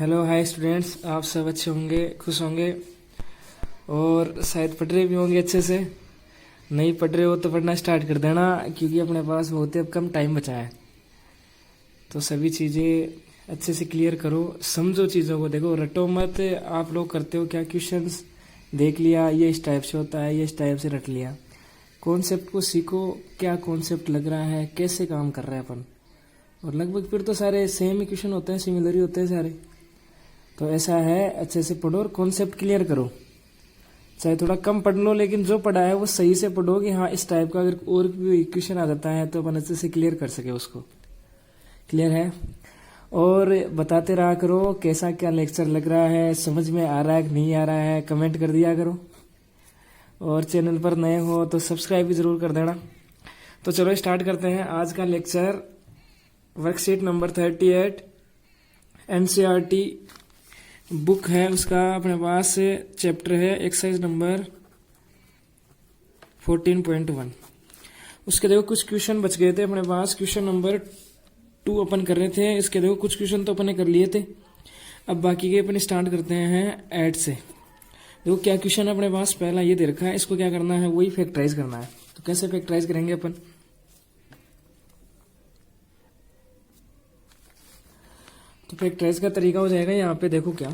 Hello hi students, आप सब अच्छे होंगे, खुश होंगे और शायद पढ़ रहे भी होंगे अच्छे से। नहीं पढ़ रहे हो तो पढ़ना स्टार्ट कर देना, क्योंकि अपने पास बहुत ही अब कम टाइम बचा है। तो सभी चीज़ें अच्छे से क्लियर करो, समझो चीज़ों को, देखो रटो मत। आप लोग करते हो क्या, क्वेश्चंस देख लिया ये इस टाइप से होता है, ये इस टाइप से रट लिया। कॉन्सेप्ट को सीखो, क्या कॉन्सेप्ट लग रहा है, कैसे काम कर रहे हैं अपन। और लगभग फिर तो सारे सेम ही क्वेश्चन होते हैं, सिमिलर ही होते हैं सारे। तो ऐसा है, अच्छे से पढ़ो और कॉन्सेप्ट क्लियर करो। चाहे थोड़ा कम पढ़ लो, लेकिन जो पढ़ा है वो सही से पढ़ो कि हाँ इस टाइप का अगर और भी क्वेश्चन आ जाता है तो अपन अच्छे से क्लियर कर सके उसको। क्लियर है? और बताते रहा करो कैसा क्या लेक्चर लग रहा है, समझ में आ रहा है कि नहीं आ रहा है, कमेंट कर दिया करो। और चैनल पर नए हो तो सब्सक्राइब भी जरूर कर देना। तो चलो स्टार्ट करते हैं आज का lecture. Worksheet number 38 NCERT book है, उसका अपने पास चैप्टर है एक्सरसाइज नंबर 14.1। उसके देखो कुछ क्वेश्चन बच गए थे अपने पास, क्वेश्चन नंबर 2 अपन कर रहे थे। इसके देखो कुछ क्वेश्चन तो अपन ने कर लिए थे, अब बाकी के अपन स्टार्ट करते हैं ऐड से। देखो क्या क्वेश्चन अपने पास, पहला ये दे रखा है, इसको क्या करना है, वही फैक्टराइज करना है। तो कैसे फैक्टराइज करेंगे अपन, तो फैक्टराइज का तरीका हो जाएगा यहाँ पे। देखो क्या,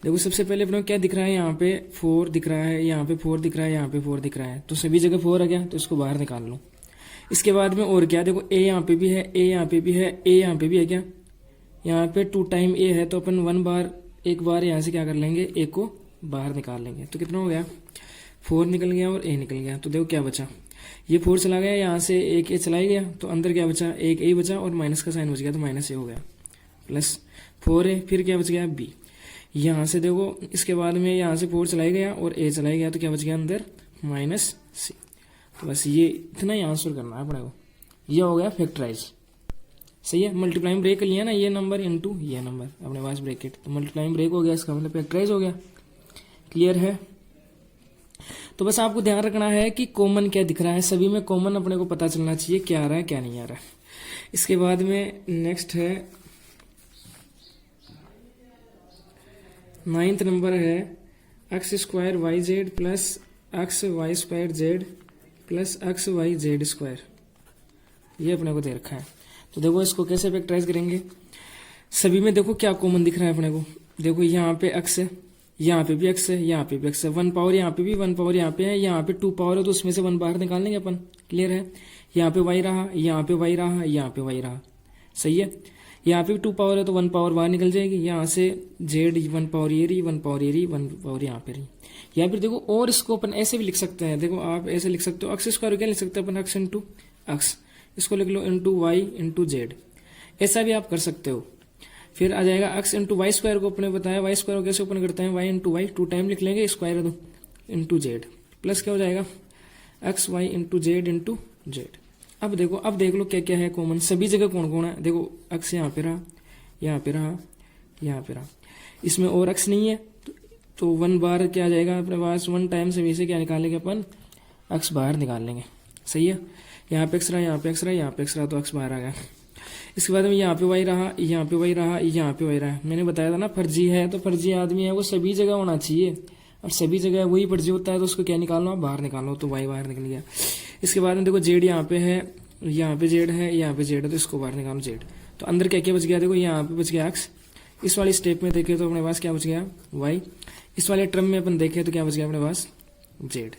देखो सबसे पहले अपने को क्या दिख रहा है, यहाँ पे 4 दिख रहा है, यहाँ पे 4 दिख रहा है, यहाँ पे 4 दिख रहा है। तो सभी जगह 4 आ गया, तो इसको बाहर निकाल लो। इसके बाद में और क्या, देखो ए यहाँ पे भी है, ए यहाँ पे भी है, ए यहाँ पे भी है। क्या यहाँ पे 2 टाइम ए है, तो अपन 1 बार, एक बार यहाँ से क्या कर लेंगे, ए को बाहर निकाल लेंगे। तो कितना हो गया, 4 निकल गया और ए निकल गया। तो देखो क्या बचा, ये 4 चला गया, यहाँ से एक ए चला गया, तो अंदर क्या बचा, एक ए बचा और माइनस का साइन बच गया, तो माइनस ए हो गया, प्लस 4 ए, फिर क्या बच गया बी। यहाँ से देखो इसके बाद में यहाँ से 4 चला गया और ए चला गया, तो क्या बच गया अंदर, माइनस सी। तो बस ये इतना ही आंसर करना है अपने को। ये हो गया फैक्टराइज, सही है। मल्टीप्लाइंग ब्रेक लिया ना, ये नंबर इनटू ये नंबर अपने पास ब्रैकेट, तो मल्टीप्लाइंग ब्रेक हो गया, इसका मतलब फैक्टराइज हो गया। क्लियर है? तो बस आपको ध्यान रखना है कि कॉमन क्या दिख रहा है, सभी में कॉमन अपने को पता चलना चाहिए क्या आ रहा है क्या नहीं आ रहा है। इसके बाद में नेक्स्ट है 9th नंबर है x square y z plus x Y square z plus x Y z square, ये अपने को दे रखा है। तो देखो इसको कैसे फैक्टराइज करेंगे। सभी में देखो क्या कॉमन दिख रहा है अपने को, देखो यहाँ पे एक्स है, यहाँ पे भी एक्स है, यहाँ पे भी एक्स है, 1 पावर यहाँ पे भी, 1 पावर यहाँ पे है, यहाँ पे 2 पावर है, तो उसमें से 1 बाहर निकाल लेंगे अपन। क्लियर है? यहाँ पे वाई रहा, यहाँ पे वाई रहा, यहाँ पे वाई रहा, सही है। यहाँ पे भी 2 पावर है, तो 1 पावर बाहर निकल जाएगी। यहाँ से जेड 1 पावर ये रही, 1 पावर ये रही, 1 पावर यहाँ पे रही। या फिर देखो और इसको अपन ऐसे भी लिख सकते हैं, देखो आप ऐसे लिख सकते हो, एक्स स्क्वायर क्या लिख सकते हैं अपन, एक्स इंटू एक्स, इसको लिख लो इंटू वाई इंटू जेड, ऐसा भी आप कर सकते हो। फिर आ जाएगा एक्स इंटू वाई स्क्वायर को अपने बताया, वाई स्क्वायर को कैसे ओपन करते हैं, वाई इंटू वाई 2 टाइम लिख लेंगे, स्क्वायर दो इंटू जेड, प्लस क्या हो जाएगा एक्स वाई इंटू जेड। अब देखो, अब देख लो क्या क्या है कॉमन, सभी जगह कौन कौन है। देखो एक्स यहाँ पे रहा, यहाँ पे रहा, यहाँ पे रहा, इसमें और एक्स नहीं है, तो 1 बार क्या आ जाएगा अपने पास, 1 टाइम से वैसे क्या निकालेंगे अपन, एक्स बाहर निकाल लेंगे, सही है। यहाँ पे एक्स रहा, यहाँ पे एक्स रहा, यहाँ पे एक्स रहा, तो एक्स बाहर आ गया। इसके बाद में यहाँ पे वाई रहा, यहाँ पे वाई रहा, यहाँ पे वाई रहा। मैंने बताया था ना फर्जी है, तो फर्जी आदमी है वो सभी जगह होना चाहिए, और सभी जगह वही फर्जी होता है, तो उसको क्या निकालना, बाहर निकालो, तो वाई बाहर निकल गया। इसके बाद में देखो जेड यहाँ पे है, यहाँ पे जेड है, यहाँ पे जेड है, तो इसको बाहर निकालो जेड। तो अंदर क्या क्या बच गया, देखो यहाँ पे बच गया एक्स, इस वाली स्टेप में देखे तो अपने पास क्या बच गया वाई, इस वाले टर्म में अपन देखे तो क्या बच गया अपने पास जेड।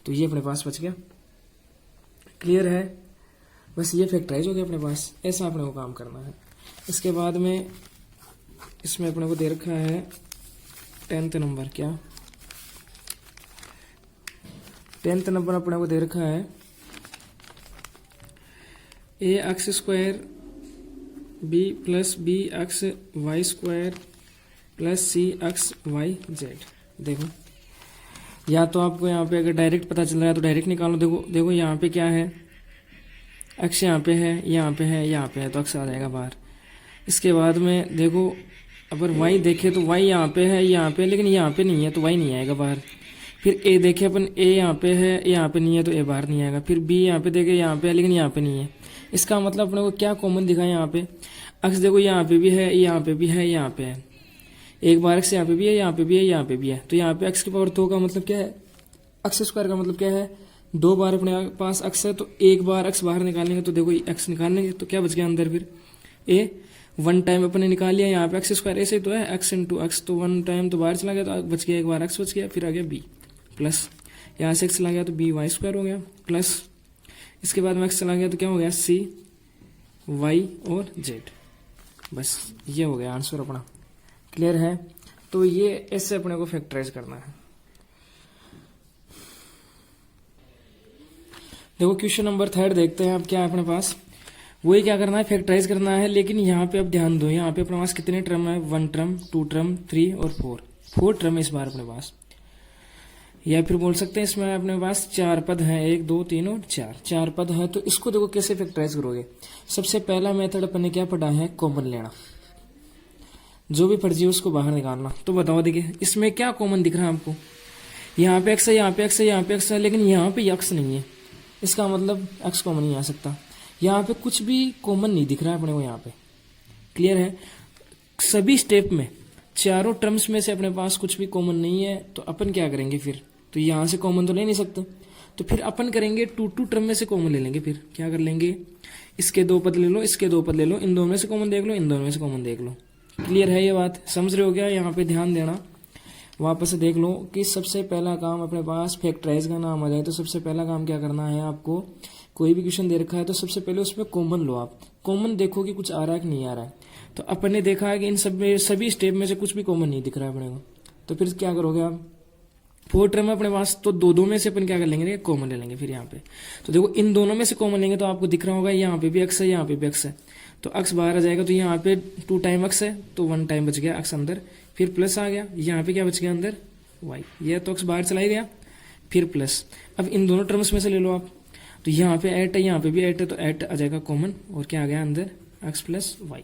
तो ये अपने पास बच गया। क्लियर है? बस ये फैक्टराइज हो गया अपने पास, ऐसा अपने को काम करना है। इसके बाद में इसमें अपने को दे रखा है 10th नंबर, क्या 10th नंबर अपने को दे रखा है A X square B plus B X Y square plus C X Y Z. देखो या तो आपको यहाँ पे अगर डायरेक्ट पता चल रहा है तो डायरेक्ट निकालो। देखो देखो यहाँ पे क्या है, एक्स यहाँ पे है, यहाँ पे है, यहाँ पे है, तो एक्स आ जाएगा बाहर। इसके बाद में देखो अगर वाई देखे तो वाई यहाँ पे है, यहाँ पे, लेकिन यहाँ पे नहीं है, तो वाई नहीं आएगा बाहर। फिर ए देखे अपन, ए यहाँ पे है, यहाँ पे नहीं है, तो ए बाहर नहीं आएगा। फिर बी यहाँ पे देखे, यहाँ पे है लेकिन यहाँ पे नहीं है। इसका मतलब अपने को क्या कॉमन दिखा है यहाँ पे, अक्स देखो यहाँ पे भी है, यहाँ पे भी है, यहाँ पे है, एक बार अक्स यहाँ पे भी है, यहाँ पे भी है, यहाँ पे भी है। तो यहाँ पे अक्स की पावर 2 का मतलब क्या है, अक्स स्क्वायर का मतलब क्या है, 2 बार अपने पास अक्स है तो एक बार अक्स बाहर निकालेंगे तो देखो अक्स निकालेंगे तो क्या बच गया अंदर फिर ए, 1 टाइम अपने निकाल लिया, यहाँ पे अक्स स्क्वायर ऐसे तो है एक्स इंटू अक्स, तो 1 टाइम तो बाहर चला गया तो बच गया, एक बार अक्स बच गया, फिर आ गया बी प्लस यहाँ से एक्स चला गया तो बी वाई स्क्वायर हो गया प्लस इसके बाद में एक्स चला गया तो क्या हो गया सी वाई और जेड। बस ये हो गया आंसर अपना। क्लियर है? तो ये ऐसे अपने को फैक्टराइज करना है। देखो क्वेश्चन नंबर 3 देखते हैं अब क्या है अपने पास। वही क्या करना है, फैक्टराइज करना है, लेकिन यहाँ पे अब ध्यान दो, यहाँ पे अपने पास कितने टर्म है, 1 टर्म 2 टर्म 3 और 4 टर्म इस बार अपने पास, या फिर बोल सकते हैं इसमें अपने पास 4 पद हैं, 1 2 3 और 4 पद हैं। तो इसको देखो कैसे फैक्टराइज करोगे। सबसे पहला मेथड अपन ने क्या पढ़ा है, कॉमन लेना, जो भी फर्जी है उसको बाहर निकालना। तो बताओ देखिए इसमें क्या कॉमन दिख रहा है आपको, यहाँ पे एक्स है, यहाँ पे एक्स है, यहाँ पे एक्स है, लेकिन यहाँ पे एक्स नहीं है, इसका मतलब एक्स कॉमन नहीं आ सकता। यहाँ पे कुछ भी कॉमन नहीं दिख रहा है अपने को यहाँ पे। क्लियर है? सभी स्टेप में चारों टर्म्स में से अपने पास कुछ भी कॉमन नहीं है, तो अपन क्या करेंगे फिर, तो यहाँ से कॉमन तो ले नहीं सकते, तो फिर अपन करेंगे 2 टर्म में से कॉमन ले लेंगे। फिर क्या कर लेंगे, इसके 2 पद ले लो, इसके 2 पद ले लो, इन दोनों में से कॉमन देख लो, इन दोनों में से कॉमन देख लो। क्लियर है ये बात, समझ रहे हो क्या? यहाँ पे ध्यान देना, वापस से देख लो कि सबसे पहला काम अपने पास फैक्टराइज का नाम आ जाए तो सबसे पहला काम क्या करना है आपको, कोई भी क्वेश्चन दे रखा है तो सबसे पहले उसमें कॉमन लो। आप कॉमन देखो कि कुछ आ रहा है कि नहीं आ रहा है। तो अपन ने देखा है कि इन सब में सभी स्टेप में से कुछ भी कॉमन नहीं दिख रहा है अपने को, तो फिर क्या करोगे आप, 4 टर्म अपने पास, तो दो में से अपन क्या कर लेंगे, कॉमन ले लेंगे। फिर यहाँ पे तो देखो इन दोनों में से कॉमन लेंगे तो आपको दिख रहा होगा यहाँ पे भी एक्स है, यहाँ पे भी एक्स है, तो एक्स बाहर आ जाएगा, तो यहाँ पे 2 टाइम एक्स है तो 1 टाइम बच गया एक्स अंदर, फिर प्लस आ गया, यहाँ पे क्या बच गया अंदर वाई, यह तो एक्स बाहर चला ही गया, फिर प्लस। अब इन दोनों टर्म्स में से ले लो आप, तो यहाँ पे 8 है, यहाँ पे भी 8 है, तो 8 आ जाएगा कॉमन, और क्या आ गया अंदर एक्स प्लस वाई।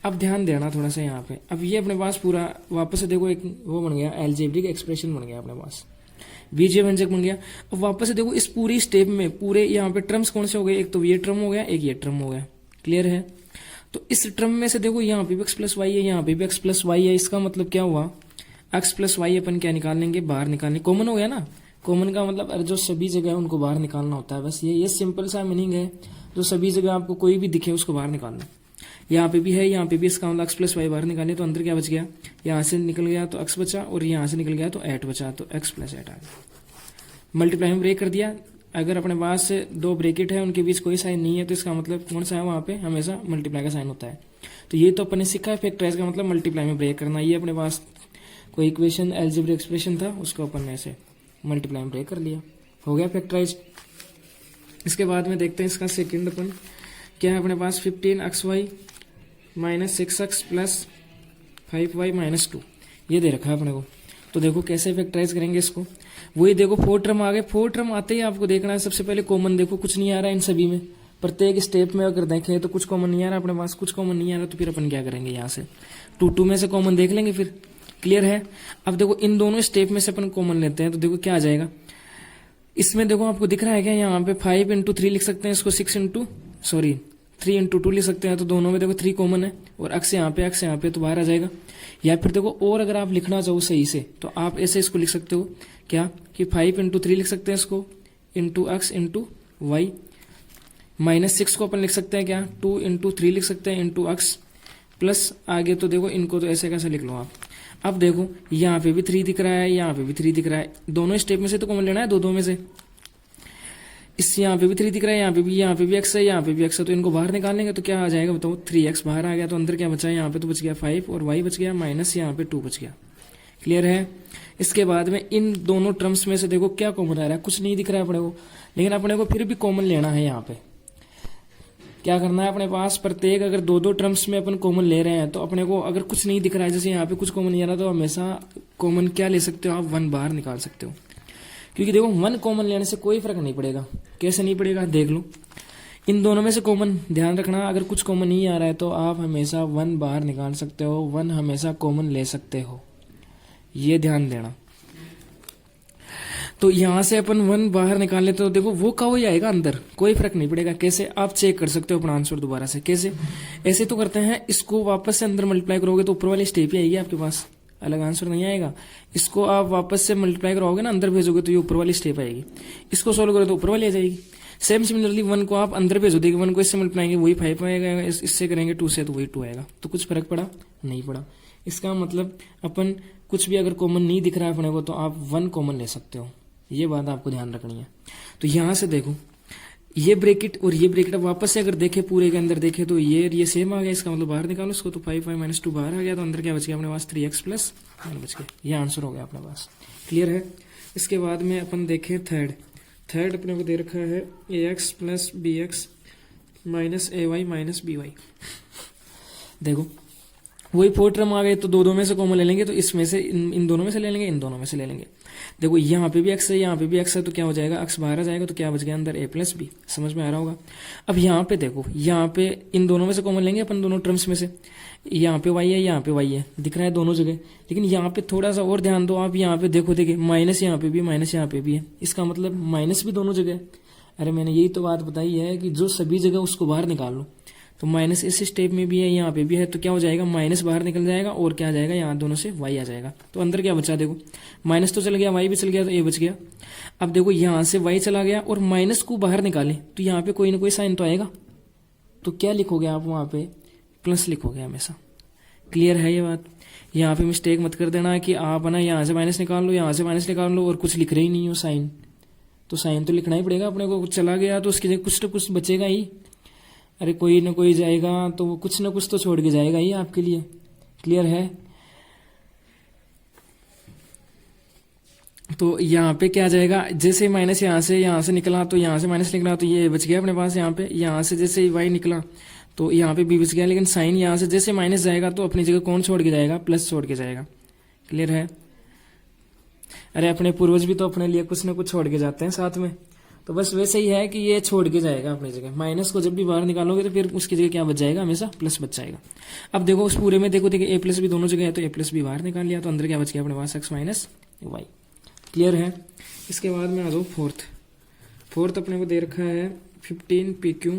अब ध्यान देना थोड़ा सा यहाँ पे, अब ये अपने पास पूरा वापस से देखो एक वो बन गया, अलजेब्रिक एक्सप्रेशन बन गया अपने पास, बीजीय व्यंजक बन गया। अब वापस से देखो इस पूरी स्टेप में पूरे यहाँ पे टर्म्स कौन से हो गए, एक तो ये टर्म हो गया, एक ये टर्म हो गया। क्लियर है? तो इस टर्म में से देखो यहाँ पे भी एक्स प्लस वाई है, यहाँ पे भी एक्स प्लस वाई है, इसका मतलब क्या हुआ, एक्स प्लस वाई अपन क्या निकाल लेंगे, बाहर निकालने, कॉमन हो गया ना। कॉमन का मतलब जो सभी जगह है उनको बाहर निकालना होता है, बस ये सिंपल सा मीनिंग है, जो सभी जगह आपको कोई भी दिखे उसको बाहर निकालना। यहाँ पे भी है, यहाँ पे भी, इसका मतलब एक्स प्लस वाई बाहर निकाले तो अंदर क्या बच गया, यहाँ से निकल गया तो एक्स बचा, और यहाँ से निकल गया तो 8 बचा, तो एक्स प्लस 8 आ गया। मल्टीप्लाई में ब्रेक कर दिया, अगर अपने पास 2 ब्रेकेट है उनके बीच कोई साइन नहीं है तो इसका मतलब कौन सा है, वहाँ पे हमेशा मल्टीप्लाई का साइन होता है। तो ये तो अपने सीखा है, फैक्टराइज का मतलब मल्टीप्लाई में ब्रेक करना। ये अपने पास कोई इक्वेशन अलजेब्रिक एक्सप्रेशन था, उसको अपन ने ऐसे मल्टीप्लाई में ब्रेक कर लिया, हो गया फैक्टराइज। इसके बाद में देखते हैं इसका सेकंड अपन क्या है अपने पास, 15xy minus 6x plus 5y minus 2, ये दे रखा है अपने को। तो देखो कैसे फैक्टराइज करेंगे इसको, वही देखो 4 टर्म आ गए, 4 टर्म आते ही आपको देखना है सबसे पहले कॉमन, देखो कुछ नहीं आ रहा है इन सभी में, प्रत्येक स्टेप में अगर देखें तो कुछ कॉमन नहीं आ रहा अपने पास, कुछ कॉमन नहीं आ रहा, तो फिर अपन क्या करेंगे, यहाँ से 2 में से कॉमन देख लेंगे फिर। क्लियर है? अब देखो इन दोनों स्टेप में से अपन कॉमन लेते हैं, तो देखो क्या आ जाएगा, इसमें देखो आपको दिख रहा है क्या, यहाँ पे 5 इंटू 3 लिख सकते हैं इसको, 3 इंटू 2 लिख सकते हैं, तो दोनों में देखो 3 कॉमन है, और एक्स यहाँ पे तो बाहर आ जाएगा। या फिर देखो और अगर आप लिखना चाहो सही से तो आप ऐसे इसको लिख सकते हो क्या, कि 5 इंटू 3 लिख सकते हैं इसको, into x into y, minus 6 को अपन लिख सकते हैं क्या, 2 इंटू 3 लिख सकते हैं इंटू एक्स, प्लस आगे तो देखो इनको तो ऐसे कैसे लिख लो आप। अब देखो यहाँ पे भी 3 दिख रहा है, यहाँ पे भी 3 दिख रहा है, दोनों स्टेप में से तो कॉमन लेना है, दो में से। इस यहाँ पे भी 3 दिख रहा है, यहाँ पे भी एक्स है, यहाँ पे भी एक्स है, तो इनको बाहर निकालेंगे तो क्या आ जाएगा बताओ, 3x बाहर आ गया, तो अंदर क्या बचा है, यहाँ पे तो बच गया 5 और y बच गया, माइनस यहाँ पे 2 बच गया। क्लियर है? इसके बाद में इन दोनों टर्म्स में से देखो क्या कॉमन आ रहा है, कुछ नहीं दिख रहा है अपने को, लेकिन अपने को फिर भी कॉमन लेना है। यहाँ पे क्या करना है अपने पास, प्रत्येक अगर 2 टर्म्स में अपन कॉमन ले रहे हैं तो अपने को अगर कुछ नहीं दिख रहा है, जैसे यहाँ पे कुछ कॉमन नहीं आ रहा, तो हमेशा कॉमन क्या ले सकते हो आप, 1 बाहर निकाल सकते हो, क्योंकि देखो 1 कॉमन लेने से कोई फर्क नहीं पड़ेगा। कैसे नहीं पड़ेगा देख लो, इन दोनों में से कॉमन ध्यान रखना, अगर कुछ कॉमन नहीं आ रहा है तो आप हमेशा 1 बाहर निकाल सकते हो, 1 हमेशा कॉमन ले सकते हो, ये ध्यान देना। तो यहाँ से अपन 1 बाहर निकाल लेते तो देखो वो का वही आएगा अंदर, कोई फर्क नहीं पड़ेगा। कैसे आप चेक कर सकते हो अपना आंसर दोबारा से, कैसे ऐसे तो करते हैं, इसको वापस से अंदर मल्टीप्लाई करोगे तो ऊपर वाली स्टेप ही आएगी आपके पास, अलग आंसर नहीं आएगा। इसको आप वापस से मल्टीप्लाई करोगे ना, अंदर भेजोगे तो ये ऊपर वाली स्टेप आएगी, इसको सोल्व करो तो ऊपर वाली आ जाएगी। सेम सिमिलरली 1 को आप अंदर भेजो, देखिए 1 को इससे मल्टीप्लाई वही 5 आएगा, इससे करेंगे 2 से तो वही 2 आएगा। तो कुछ फर्क पड़ा नहीं पड़ा। इसका मतलब अपन कुछ भी अगर कॉमन नहीं दिख रहा है अपने को तो आप 1 कॉमन ले सकते हो, ये बात आपको ध्यान रखनी है। तो यहां से देखो ये ब्रैकेट और ये ब्रैकेट अब वापस से अगर देखे पूरे के अंदर देखे तो ये सेम आ गया, इसका मतलब बाहर निकालो इसको, तो 5 माइनस 2 बाहर आ गया, तो अंदर क्या बच गया अपने पास 3x प्लस 1 बच गया। ये आंसर हो गया अपने पास, क्लियर है। इसके बाद में अपन देखें थर्ड अपने को दे रखा है ax plus bx minus ay minus by। देखो वही 4 टर्म आ गए तो दो में से कॉमन ले लेंगे, तो इसमें से इन दोनों में से ले लेंगे, इन दोनों में से ले लेंगे। देखो यहाँ पे भी x है, यहाँ पे भी x है, तो क्या हो जाएगा, x बाहर आ जाएगा, तो क्या बच गया अंदर a प्लस बी। समझ में आ रहा होगा। अब यहाँ पे देखो, यहाँ पे इन दोनों में से कॉमन लेंगे अपन, दोनों टर्म्स में से, यहाँ पे y है, यहाँ पे y है, दिख रहा है दोनों जगह। लेकिन यहाँ पे थोड़ा सा और ध्यान दो आप, यहाँ पे देखो, देखिए माइनस यहाँ पे भी, माइनस यहाँ पे भी है, इसका मतलब माइनस भी दोनों जगह। अरे मैंने यही तो बात बताई है कि जो सभी जगह उसको बाहर निकाल लो। तो माइनस इस स्टेप में भी है, यहाँ पे भी है, तो क्या हो जाएगा, माइनस बाहर निकल जाएगा और क्या आ जाएगा, यहाँ दोनों से y आ जाएगा। तो अंदर क्या बचा, देखो माइनस तो चल गया, y भी चल गया, तो a बच गया। अब देखो यहाँ से y चला गया और माइनस को बाहर निकाले तो यहाँ पे कोई ना कोई साइन तो आएगा, तो क्या लिखोगे आप, वहां पे प्लस लिखोगे हमेशा। क्लियर है ये बात। यहाँ पे मिस्टेक मत कर देना कि आप ना यहाँ से माइनस निकाल लो, यहाँ से माइनस निकाल लो और कुछ लिख रहे ही नहीं हो साइन। तो साइन तो लिखना ही पड़ेगा अपने को, चला गया तो उसकी जगह कुछ तो कुछ बचेगा ही। अरे कोई ना कोई जाएगा तो वो कुछ ना कुछ तो छोड़ के जाएगा ही आपके लिए। क्लियर है। तो यहाँ पे क्या जाएगा, जैसे माइनस यहाँ से निकला तो यहाँ से माइनस निकला तो ये बच गया अपने पास। यहाँ पे यहाँ से जैसे y निकला तो यहाँ पे b बच गया, लेकिन साइन यहाँ से जैसे माइनस जाएगा तो अपनी जगह कौन छोड़ के जाएगा, प्लस छोड़ के जाएगा। क्लियर है। अरे अपने पूर्वज भी तो अपने लिए कुछ ना कुछ छोड़ के जाते हैं साथ में, तो बस वैसे ही है कि ये छोड़ के जाएगा अपनी जगह। माइनस को जब भी बाहर निकालोगे तो फिर उसकी जगह क्या बच जाएगा, हमेशा प्लस बच जाएगा। अब देखो उस पूरे में देखो देखिए a प्लस भी दोनों जगह है, तो a प्लस भी बाहर निकाल लिया, तो अंदर क्या बच गया अपने पास, x माइनस वाई। क्लियर है। इसके बाद में आ जाओ फोर्थ अपने को दे रखा है 15 PQ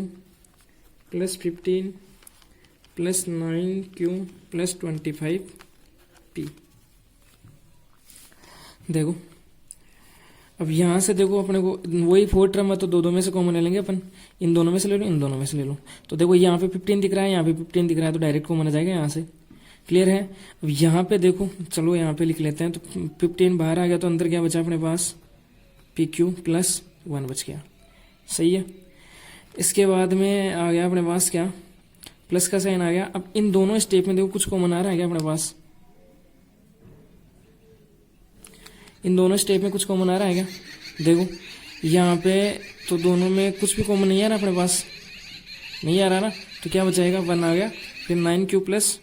plus 15 plus 9Q plus 25P। देखो अब यहां से देखो अपने को वही 4 टर्म है, तो दो में से कॉमन ले लेंगे अपन, इन दोनों में से ले लो, इन दोनों में से ले लो। तो देखो यहाँ पे 15 दिख रहा है, यहाँ पे 15 दिख रहा है, तो डायरेक्ट कॉमन आ जाएगा यहाँ से। क्लियर है। अब यहाँ पे देखो, चलो यहाँ पे लिख लेते हैं, तो 15 बाहर आ गया तो अंदर क्या बचा अपने पास, PQ प्लस 1 बच गया। सही है। इसके बाद में आ गया अपने पास क्या, प्लस का साइन आ गया। अब इन दोनों स्टेप में देखो कुछ कॉमन आ रहा है क्या अपने पास, इन दोनों स्टेप में कुछ कॉमन आ रहा है क्या, देखो यहाँ पे तो दोनों में कुछ भी कॉमन नहीं आ रहा अपने पास, नहीं आ रहा ना, तो क्या बचाएगा, 1 आ गया, फिर 9Q प्लस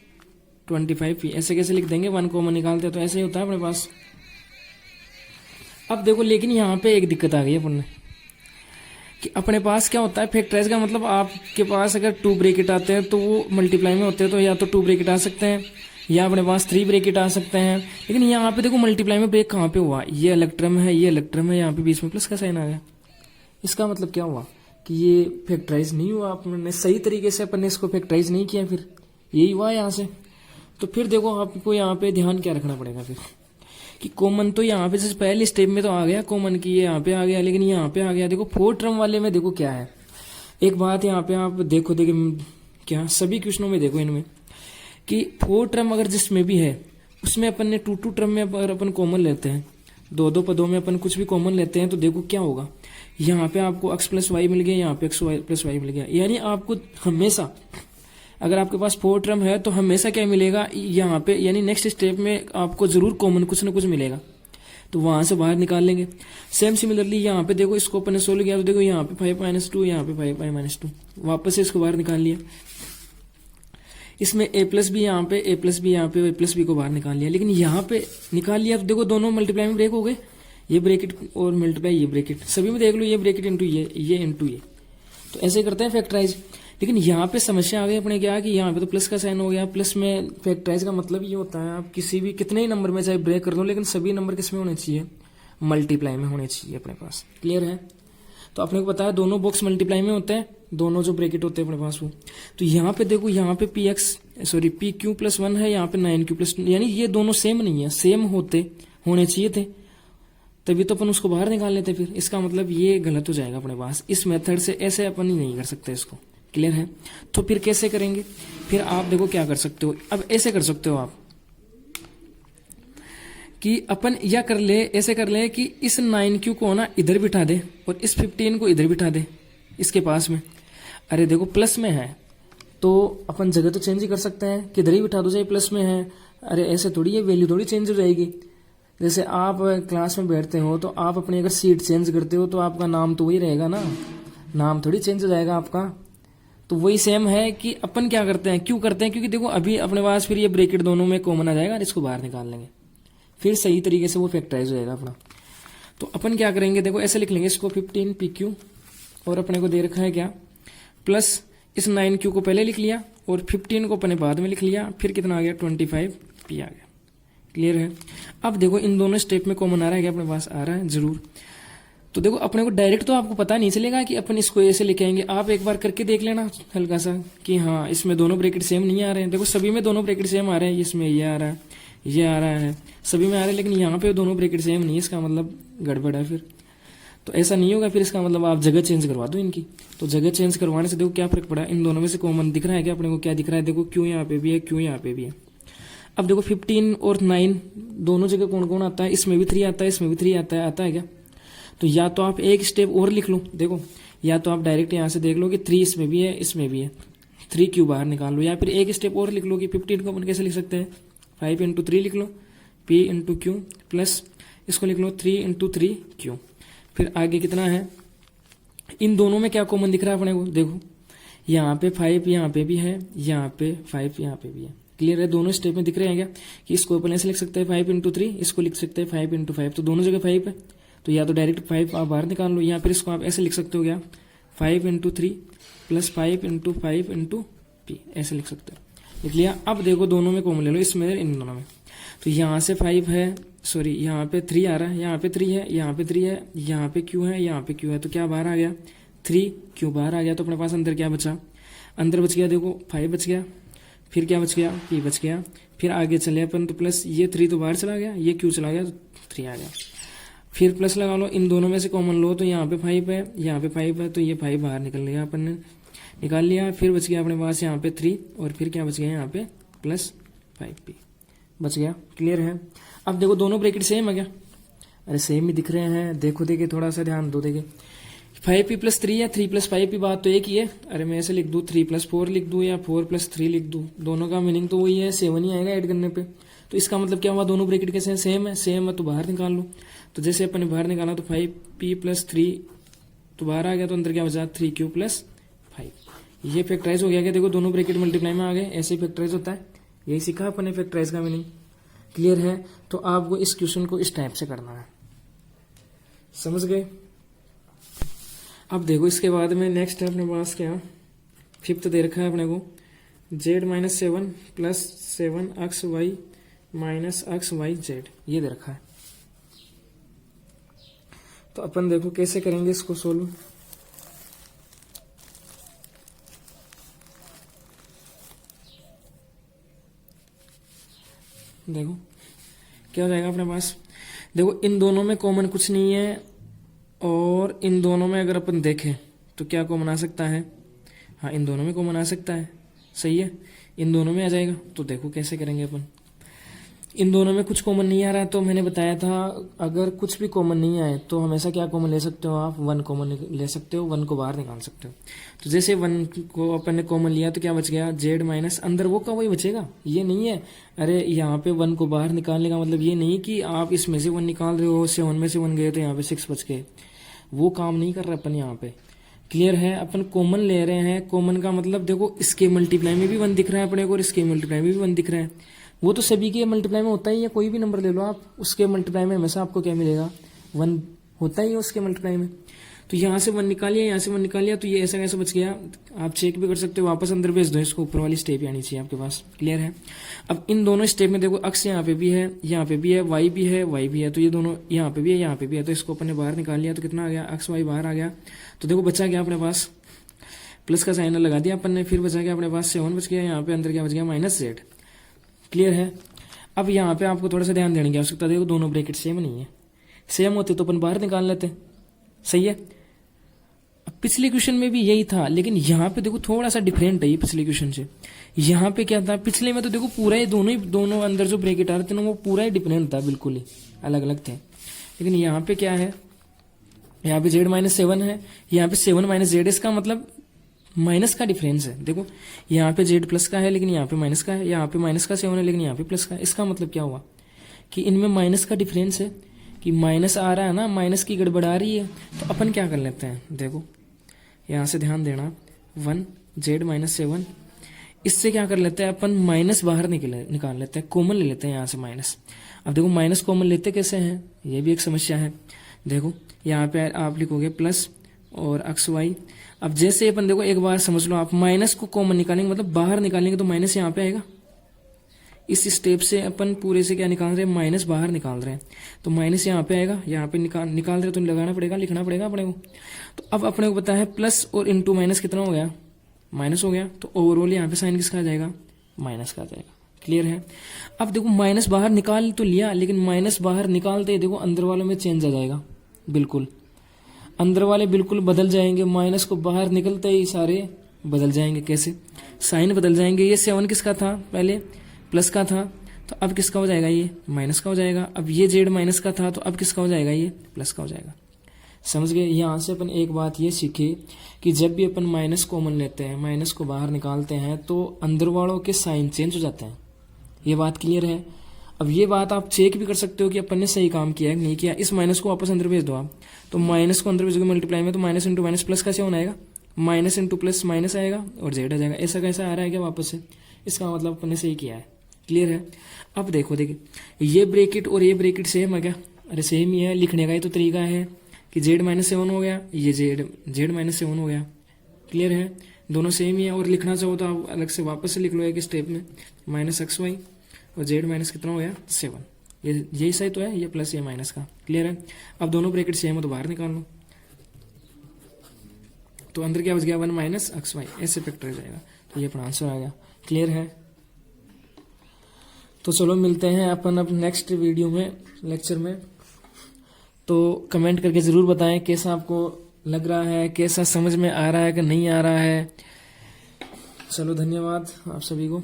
25P। ऐसे कैसे लिख देंगे, 1 कॉमन निकालते हैं तो ऐसे ही होता है अपने पास। अब देखो लेकिन यहाँ पे एक दिक्कत आ गई अपन ने, कि अपने पास क्या होता है फैक्टराइज का मतलब, आपके पास अगर 2 ब्रैकेट आते हैं तो वो मल्टीप्लाई में होते हैं, तो या तो 2 ब्रैकेट आ सकते हैं या अपने पास 3 ब्रैकेट आ सकते हैं। लेकिन यहाँ पे देखो मल्टीप्लाई में ब्रेक कहाँ पे हुआ, ये अलग टर्म है, ये अलग टर्म है, यहाँ पे बीच में प्लस का साइन आ गया। इसका मतलब क्या हुआ कि ये फैक्टराइज नहीं हुआ, आपने सही तरीके से अपन ने इसको फैक्टराइज नहीं किया, फिर यही हुआ यहाँ से। तो फिर देखो आपको यहाँ पे ध्यान क्या रखना पड़ेगा फिर, कि कॉमन तो यहाँ पे जैसे पहले स्टेप में तो आ गया कॉमन की, ये यहाँ पे आ गया, लेकिन यहाँ पे आ गया। देखो 4 टर्म वाले में देखो क्या है, एक बात यहाँ पे आप देखो, क्या सभी क्वेश्चनों में देखो इनमें कि 4 टर्म अगर जिसमें भी है उसमें अपन ने 2 टर्म में अगर अपन कॉमन लेते हैं, 2 पदों में अपन कुछ भी कॉमन लेते हैं, तो देखो क्या होगा, यहाँ पे आपको x प्लस वाई मिल गया, यहाँ पे x प्लस वाई मिल गया। यानी आपको हमेशा अगर आपके पास 4 टर्म है तो हमेशा क्या मिलेगा यहाँ पे, यानी नेक्स्ट स्टेप में आपको जरूर कॉमन कुछ ना कुछ मिलेगा, तो वहां से बाहर निकाल लेंगे। सेम सिमिलरली यहाँ पे देखो, इसको अपन ने सोल्व किया तो देखो यहाँ पे 5 माइनस 2, यहाँ पे 5 माइनस 2, वापस से इसको बाहर निकाल लिया। इसमें a प्लस भी यहाँ पे, a प्लस भी यहाँ पे, a प्लस भी को बाहर निकाल लिया। लेकिन यहाँ पे निकाल लिया तो देखो दोनों मल्टीप्लाई में ब्रेक हो गए, ये ब्रैकेट और मल्टीप्लाई ये ब्रैकेट, सभी में देख लो ये ब्रैकेट इंटू ये इंटू ये, तो ऐसे करते हैं फैक्टराइज। लेकिन यहाँ पे समस्या आ गई अपने क्या कि यहाँ पे तो प्लस का साइन हो गया। प्लस में फैक्टराइज का मतलब ये होता है, आप किसी भी कितने ही नंबर में चाहे ब्रेक कर दो, लेकिन सभी नंबर किस में होने चाहिए, मल्टीप्लाई में होने चाहिए अपने पास। क्लियर है? तो अपने को पता है दोनों बॉक्स मल्टीप्लाई में होते हैं, दोनों जो ब्रैकेट होते हैं अपने पास वो। तो यहाँ पे देखो, यहाँ पे पी क्यू प्लस 1 है, यहाँ पे 9q प्लस, यानी ये दोनों सेम नहीं है, सेम होने चाहिए थे, तभी तो अपन उसको बाहर निकाल लेते। फिर इसका मतलब ये गलत हो जाएगा अपने पास। इस मेथड से ऐसे अपन ही नहीं कर सकते इसको। क्लियर है? तो फिर कैसे करेंगे? फिर आप देखो क्या कर सकते हो, अब ऐसे कर सकते हो आप कि अपन या कर ले, ऐसे कर ले कि इस 9q को ना इधर बिठा दे और इस 15 को इधर बिठा दे इसके पास में। अरे देखो प्लस में है तो अपन जगह तो चेंज ही कर सकते हैं, किधर ही बिठा दो चाहे प्लस में है। अरे ऐसे थोड़ी ये वैल्यू थोड़ी चेंज हो जाएगी। जैसे आप क्लास में बैठते हो तो आप अपनी अगर सीट चेंज करते हो तो आपका नाम तो वही रहेगा ना, नाम थोड़ी चेंज हो जाएगा आपका। तो वही सेम है कि अपन क्या करते हैं, क्यों करते हैं, क्योंकि देखो अभी अपने पास फिर ये ब्रैकेट दोनों में कॉमन आ जाएगा और इसको बाहर निकाल लेंगे, फिर सही तरीके से वो फैक्टराइज हो जाएगा अपना। तो अपन क्या करेंगे, देखो ऐसे लिख लेंगे इसको 15 PQ और अपने को दे रखा है क्या, प्लस इस 9Q को पहले लिख लिया और 15 को अपने बाद में लिख लिया, फिर कितना आ गया 25P आ गया। क्लियर है? अब देखो इन दोनों स्टेप में कॉमन आ रहा है क्या, अपने पास आ रहा है जरूर। तो देखो अपने को डायरेक्ट तो आपको पता नहीं चलेगा कि अपन इसको ऐसे लेके आएंगे, आप एक बार करके देख लेना हल्का सा कि हाँ इसमें दोनों ब्रैकेट सेम नहीं आ रहे हैं। देखो सभी में दोनों ब्रैकेट सेम आ रहे हैं, इसमें ये आ रहा है, ये आ रहा है, सभी में आ रहे हैं, लेकिन यहाँ पे दोनों ब्रैकेट सेम नहीं है, इसका मतलब गड़बड़ है। फिर तो ऐसा नहीं होगा, फिर इसका मतलब आप जगह चेंज करवा दो इनकी। तो जगह चेंज करवाने से देखो क्या फर्क पड़ा, इन दोनों में से कॉमन दिख रहा है क्या अपने को, क्या दिख रहा है, देखो क्यों यहाँ पे भी है, क्यों यहाँ पे भी है। अब देखो 15 और 9 दोनों जगह कौन कौन आता है, इसमें भी 3 आता है, इसमें भी 3 आता है क्या। तो या तो आप एक स्टेप और लिख लो, देखो या तो आप डायरेक्ट यहाँ से देख लो कि 3 इसमें भी है, इसमें भी है, 3Q बाहर निकाल लो, या फिर एक स्टेप और लिख लो कि 15 को अपन कैसे लिख सकते हैं, 5 × 3 लिख लो, P × Q प्लस इसको लिख लो 3 × 3Q। फिर आगे कितना है, इन दोनों में क्या कॉमन दिख रहा है अपने को, देखो यहाँ पे 5 यहाँ पे भी है, यहाँ पे 5 यहाँ पे भी है। क्लियर है? दोनों स्टेप में दिख रहे हैं क्या कि इसको अपन ऐसे लिख सकते हैं 5 × 3, इसको लिख सकते हैं 5 × 5, तो दोनों जगह 5 है, तो या तो डायरेक्ट 5 आप बाहर निकाल लो, या फिर इसको आप ऐसे लिख सकते हो क्या 5 × 3 प्लस 5 × 5 × P, ऐसे लिख सकते हो। लिख लिया। अब देखो दोनों में कॉमन ले लो, इसमें इन दोनों में, तो यहाँ से 5 है, सॉरी यहाँ पे 3 आ रहा है, यहाँ पे 3 है, यहाँ पे 3 है, यहाँ पे Q है, यहाँ पे Q है, तो क्या बाहर आ गया 3Q बाहर आ गया। तो अपने पास अंदर क्या बचा, अंदर बच गया देखो 5 बच गया, फिर क्या बच गया P बच गया, फिर आगे चले अपन तो प्लस ये 3 तो बाहर चला गया, ये Q चला गया तो 3 आ गया, फिर प्लस लगा लो, इन दोनों में से कॉमन लो, तो यहाँ पे 5 है, यहाँ पे 5 है, तो ये 5 बाहर निकल गया, अपन ने निकाल लिया। फिर बच गया अपने पास यहाँ पे 3 और फिर क्या बच गया यहाँ पे प्लस 5P बच गया। क्लियर है? अब देखो दोनों ब्रैकेट सेम है क्या, अरे सेम ही दिख रहे हैं, देखो देखिए थोड़ा सा ध्यान दो, देखिए 5P + 3 या 3 + 5P, बात तो एक ही है। अरे मैं ऐसे लिख दूँ 3 + 4 लिख दूँ या 4 + 3 लिख दूँ, दोनों का मीनिंग तो वही है, 7 ही आएगा ऐड करने पे। तो इसका मतलब क्या हुआ, दोनों ब्रैकेट कैसे हैं, सेम है, सेम है तो बाहर निकाल लो। तो जैसे अपन ने बाहर निकाला तो 5P + 3 तो बाहर आ गया, तो अंदर क्या बचा 3Q + 5, ये फैक्टराइज हो गया क्या, देखो दोनों ब्रैकेट मल्टीप्लाई में आ गए, ऐसे ही फैक्टराइज होता है, यही सीखा अपन ने फैक्टराइज का मीनिंग। क्लियर है? तो आपको इस क्वेश्चन को इस टाइप से करना है, समझ गए। अब देखो इसके बाद में नेक्स्ट है अपने पास क्या, 5th दे रखा है अपने को z - 7 + 7xy - xyz, ये दे रखा है। तो अपन देखो कैसे करेंगे इसको सोल्व। देखो क्या हो जाएगा अपने पास, देखो इन दोनों में कॉमन कुछ नहीं है, और इन दोनों में अगर अपन देखें तो क्या कॉमन आ सकता है, हाँ इन दोनों में कॉमन आ सकता है, सही है, इन दोनों में आ जाएगा। तो देखो कैसे करेंगे अपन, इन दोनों में कुछ कॉमन नहीं आ रहा है, तो मैंने बताया था अगर कुछ भी कॉमन नहीं आए तो हमेशा क्या कॉमन ले सकते हो आप, 1 कॉमन ले सकते हो, 1 को बाहर निकाल सकते हो। तो जैसे 1 को अपन ने कॉमन लिया तो क्या बच गया z - अंदर वो का वही बचेगा, ये नहीं है। अरे यहाँ पे 1 को बाहर निकालने का मतलब ये नहीं कि आप इसमें से 1 निकाल रहे हो, 7 में से 1 गए तो यहाँ पे 6 बच गए, वो काम नहीं कर रहे अपन यहाँ पे। क्लियर है? अपन कॉमन ले रहे हैं, कॉमन का मतलब देखो इसके मल्टीप्लाई में भी 1 दिख रहा है अपने को और इसके मल्टीप्लाई में भी 1 दिख रहा है, वो तो सभी के मल्टीप्लाई में होता ही है, कोई भी नंबर ले लो आप, उसके मल्टीप्लाई में हमेशा आपको क्या मिलेगा 1 होता ही है उसके मल्टीप्लाई में। तो यहाँ से 1 निकाल लिया, यहाँ से 1 निकाल लिया, तो ये ऐसा कैसे बच गया। आप चेक भी कर सकते हो, वापस अंदर भेज दो इसको, ऊपर वाली स्टेप आनी चाहिए आपके पास। क्लियर है। अब इन दोनों स्टेप में देखो अक्स यहाँ पे भी है, यहाँ पे भी है, वाई भी है, वाई भी है, तो ये दोनों यहाँ पे भी है, यहाँ पे भी है, तो इसको अपने बाहर निकाल लिया, तो कितना आ गया, अक्स वाई बाहर आ गया। तो देखो बचा गया अपने पास, प्लस का साइन लगा दिया अपन ने, फिर बचा गया अपने पास 7 बच गया, यहाँ पे अंदर क्या बच गया, -z। क्लियर है। अब यहाँ पे आपको थोड़ा सा ध्यान देने की आवश्यकता, देखो दोनों ब्रैकेट सेम नहीं है, सेम होते तो अपन बाहर निकाल लेते। सही है। अब पिछले क्वेश्चन में भी यही था, लेकिन यहाँ पे देखो थोड़ा सा डिफरेंट है ये पिछले क्वेश्चन से। यहाँ पे क्या था, पिछले में तो देखो पूरा ही दोनों अंदर जो ब्रैकेट आ रहे थे ना वो पूरा ही डिफरेंट था, बिल्कुल ही अलग अलग थे। लेकिन यहाँ पे क्या है, यहाँ पे z-7 है, यहाँ पे 7 - z, इसका मतलब माइनस का डिफरेंस है। देखो यहाँ पे z प्लस का है, लेकिन यहाँ पे माइनस का है, यहाँ पे माइनस का 7 है, लेकिन यहाँ पे प्लस का है। इसका मतलब क्या हुआ कि इनमें माइनस का डिफरेंस है, कि माइनस आ रहा है ना, माइनस की गड़बड़ आ रही है। तो अपन क्या कर लेते हैं, देखो यहाँ से ध्यान देना, 1 z-7, इससे क्या कर लेते हैं अपन, माइनस बाहर निकाल लेते हैं, कॉमन ले लेते हैं यहाँ से माइनस। अब देखो माइनस कॉमन लेते कैसे हैं, ये भी एक समस्या है। देखो यहाँ पे आप लिखोगे प्लस और अक्स वाई। अब जैसे अपन देखो एक बार समझ लो, आप माइनस को कॉमन निकालेंगे मतलब बाहर निकालेंगे, तो माइनस यहाँ पे आएगा। इस स्टेप से अपन पूरे से क्या निकाल रहे हैं, माइनस बाहर निकाल रहे हैं, तो माइनस यहाँ पे आएगा, यहाँ पे निकाल रहे तो लगाना पड़ेगा, लिखना पड़ेगा अपने को। तो अब अपने को पता है प्लस और इंटू माइनस कितना हो गया, माइनस हो गया, तो ओवरऑल यहाँ पे साइन किसका आ जाएगा, माइनस का आ जाएगा। क्लियर है। अब देखो माइनस बाहर निकाल तो लिया, लेकिन माइनस बाहर निकालते ही देखो अंदर वालों में चेंज आ जाएगा, बिल्कुल अंदर वाले बिल्कुल बदल जाएंगे, माइनस को बाहर निकलते ही सारे बदल जाएंगे। कैसे, साइन बदल जाएंगे। ये 7 किसका था, पहले प्लस का था, तो अब किसका हो जाएगा, ये माइनस का हो जाएगा। अब ये z माइनस का था, तो अब किसका हो जाएगा, ये प्लस का हो जाएगा। समझ गए। यहाँ से अपन एक बात ये सीखे कि जब भी अपन माइनस कॉमन लेते हैं, माइनस को बाहर निकालते हैं, तो अंदर वालों के साइन चेंज हो जाते हैं। ये बात क्लियर है। अब ये बात आप चेक भी कर सकते हो कि अपन ने सही काम किया है नहीं किया। इस माइनस को वापस अंदर भेज दो आप, तो माइनस को अंदर भेजोगे मल्टीप्लाई में, तो माइनस इंटू माइनस प्लस का 7 आएगा, माइनस इंटू प्लस माइनस आएगा और z आ जाएगा। ऐसा कैसा आ रहा है क्या वापस से, इसका मतलब अपन ने सही किया है। क्लियर है। अब देखो देखिए, ये ब्रैकेट और ये ब्रैकेट सेम है क्या, अरे सेम ही है। लिखने का ही तो तरीका है कि z-7 हो गया, ये z-7 हो गया। क्लियर है। दोनों सेम ही है। और लिखना चाहो तो आप अलग से वापस से लिख लो एक स्टेप में, माइनस एक्स वाई और z माइनस कितना हो गया 7। ये यही सही तो है, ये प्लस ये माइनस का। क्लियर है। अब दोनों ब्रैकेट सेम हो तो बाहर निकाल लो, तो अंदर क्या बच गया, 1 माइनस एक्स वाई, ऐसे फैक्टर जाएगा। तो ये अपना आंसर आ गया। क्लियर है। तो चलो मिलते हैं अपन अब नेक्स्ट वीडियो में, लेक्चर में। तो कमेंट करके ज़रूर बताएं कैसा आपको लग रहा है, कैसा समझ में आ रहा है कि नहीं आ रहा है। चलो धन्यवाद आप सभी को।